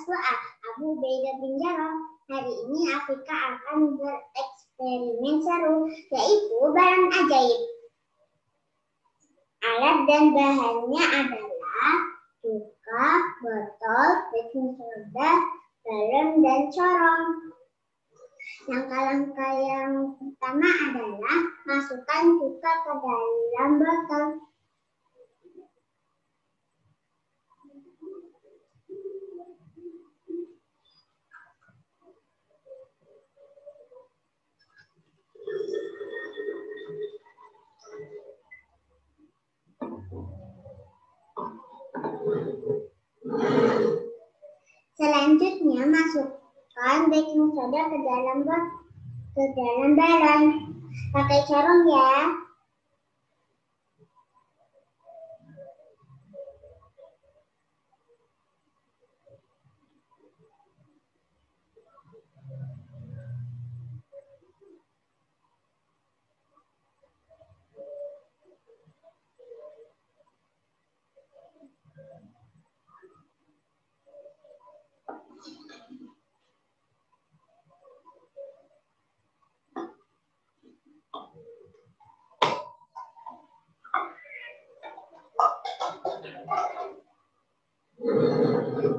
kelas 2A, Abu Ubaidah bin Jarrah. Hari ini Afiqah akan bereksperimen seru, yaitu barang ajaib. Alat dan bahannya adalah cuka, botol, baking soda, garam, dan corong. Langkah-langkah yang pertama adalah masukkan cuka ke dalam botol. Selanjutnya masukkan baking soda ke dalam barang. Pakai corong ya.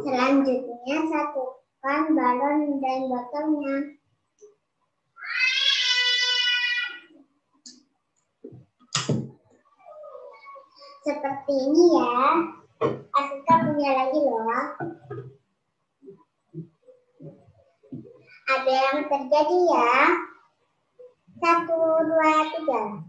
Selanjutnya satukan balon dan botolnya. Seperti ini ya. Afiqah punya lagi loh. Ada yang terjadi ya. 1, 2, 3.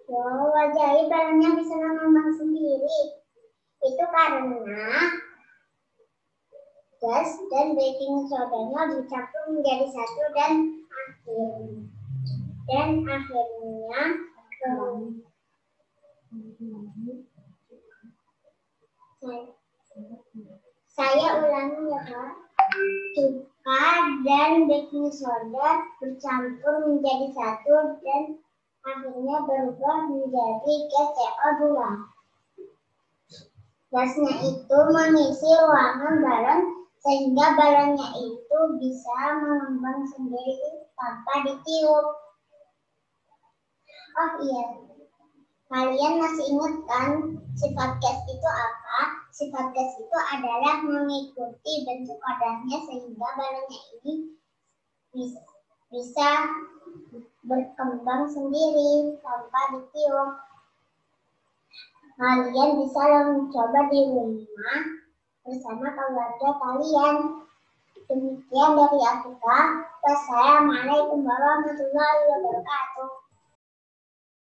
Wow, ajaib, balonnya bisa mengembang sendiri. Itu karena gas dan baking sodanya dicampur menjadi satu dan akhirnya saya ulangi ya Kak. Cuka dan baking soda bercampur menjadi satu dan akhirnya berubah menjadi gas CO2. Gasnya itu mengisi ruangan balon sehingga balonnya itu bisa mengembang sendiri tanpa ditiup. Oh iya, kalian masih ingat kan sifat gas itu apa? Sifat gas itu adalah mengikuti bentuk wadahnya sehingga balonnya ini bisa berkembang sendiri tanpa ditiup. Kalian bisa mencoba di rumah bersama keluarga kalian. Demikian dari Afiqah. Wassalamualaikum warahmatullahi wabarakatuh.